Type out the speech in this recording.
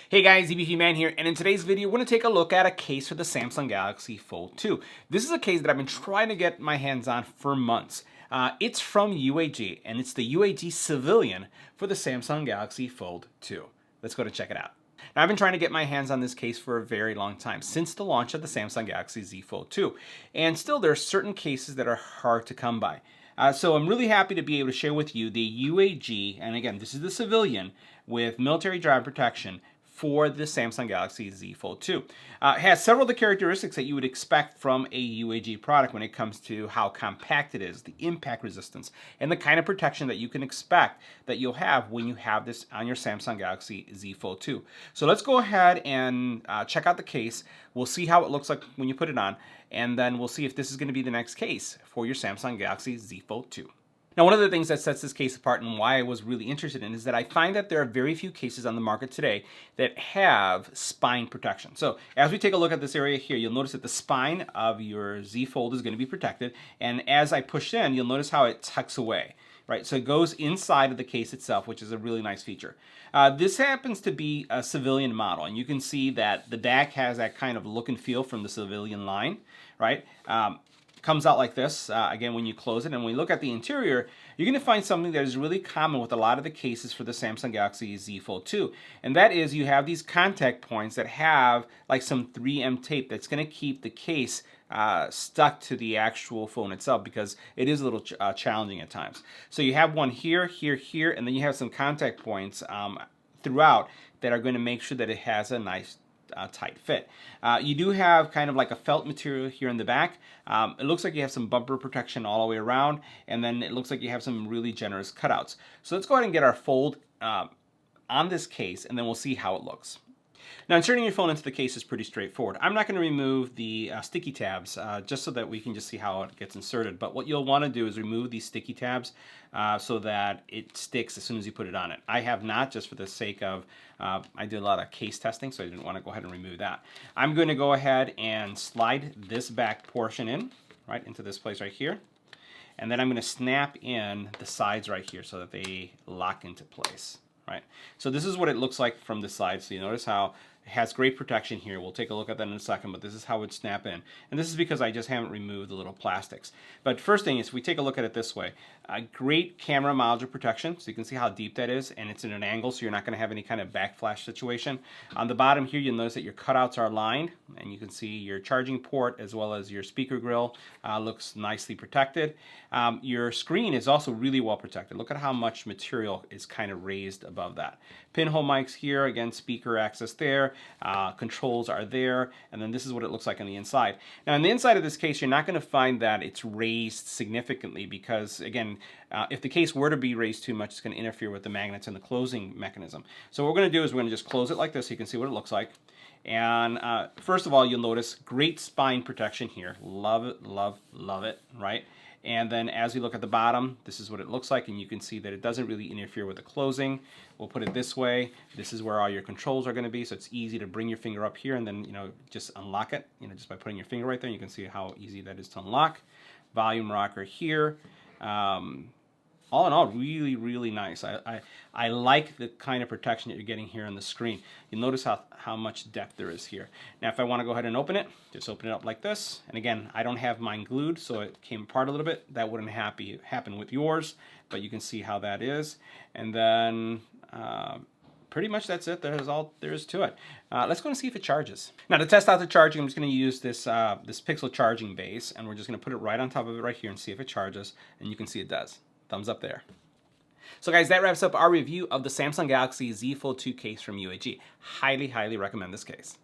Hey guys, EBPMAN here, and in today's video, we're going to take a look at a case for the Samsung Galaxy Fold 2. This is a case that I've been trying to get my hands on for months. It's from UAG, and it's the UAG Civilian for the Samsung Galaxy Fold 2. Let's go to check it out. Now, I've been trying to get my hands on this case for a very long time, since the launch of the Samsung Galaxy Z Fold 2. And still, there are certain cases that are hard to come by. So I'm really happy to be able to share with you the UAG, and again, this is the Civilian, with military drive protection for the Samsung Galaxy Z Fold 2. It has several of the characteristics that you would expect from a UAG product when it comes to how compact it is, the impact resistance, and the kind of protection that you can expect that you'll have when you have this on your Samsung Galaxy Z Fold 2. So let's go ahead and check out the case. We'll see how it looks like when you put it on, and then we'll see if this is going to be the next case for your Samsung Galaxy Z Fold 2. Now, one of the things that sets this case apart and why I was really interested in is that I find that there are very few cases on the market today that have spine protection. So as we take a look at this area here, you'll notice that the spine of your Z Fold is going to be protected. And as I push in, you'll notice how it tucks away, right? So it goes inside of the case itself, which is a really nice feature. This happens to be a Civilian model, and you can see that the DAC has that kind of look and feel from the Civilian line, right? Comes out like this, again, when you close it. And when you look at the interior, you're going to find something that is really common with a lot of the cases for the Samsung Galaxy Z Fold 2. And that is you have these contact points that have like some 3M tape that's going to keep the case stuck to the actual phone itself, because it is a little challenging at times. So you have one here, here, here, and then you have some contact points throughout that are going to make sure that it has a nice tight fit. You do have kind of like a felt material here in the back. It looks like you have some bumper protection all the way around, and then it looks like you have some really generous cutouts. So let's go ahead and get our fold on this case, and then we'll see how it looks. Now, inserting your phone into the case is pretty straightforward. I'm not going to remove the sticky tabs just so that we can just see how it gets inserted. But what you'll want to do is remove these sticky tabs so that it sticks as soon as you put it on it. I have not, just for the sake of, I did a lot of case testing, so I didn't want to go ahead and remove that. I'm going to go ahead and slide this back portion in, right, into this place right here. And then I'm going to snap in the sides right here so that they lock into place. Right. So this is what it looks like from the side. So you notice how it has great protection here. We'll take a look at that in a second, but this is how it would snap in. And this is because I just haven't removed the little plastics. But first thing is, we take a look at it this way. A great camera module protection, so you can see how deep that is, and it's in an angle, so you're not going to have any kind of backflash situation. On the bottom here, you'll notice that your cutouts are aligned, and you can see your charging port as well as your speaker grill looks nicely protected. Your screen is also really well protected. Look at how much material is kind of raised above that. Pinhole mics here, again, speaker access there, controls are there, and then this is what it looks like on the inside. Now, on the inside of this case, you're not going to find that it's raised significantly because, again, if the case were to be raised too much, it's going to interfere with the magnets and the closing mechanism. So what we're going to do is we're going to just close it like this so you can see what it looks like. And first of all, you'll notice great spine protection here. Love it, love, love it, right? And then as we look at the bottom, this is what it looks like, and you can see that it doesn't really interfere with the closing. We'll put it this way. This is where all your controls are going to be, so it's easy to bring your finger up here and then, you know, just unlock it, you know, just by putting your finger right there. You can see how easy that is to unlock. Volume rocker here. All in all, really, really nice. I like the kind of protection that you're getting here on the screen. You'll notice how much depth there is here. Now, if I want to go ahead and open it, just open it up like this. And again, I don't have mine glued, so it came apart a little bit. That wouldn't happen with yours, but you can see how that is. And then pretty much that's it. That is all there is to it. Let's go and see if it charges. Now, to test out the charging, I'm just going to use this this Pixel charging base, and we're just going to put it right on top of it right here and see if it charges. And you can see it does. Thumbs up there. So guys, that wraps up our review of the Samsung Galaxy Z Fold 2 case from UAG. Highly, highly recommend this case.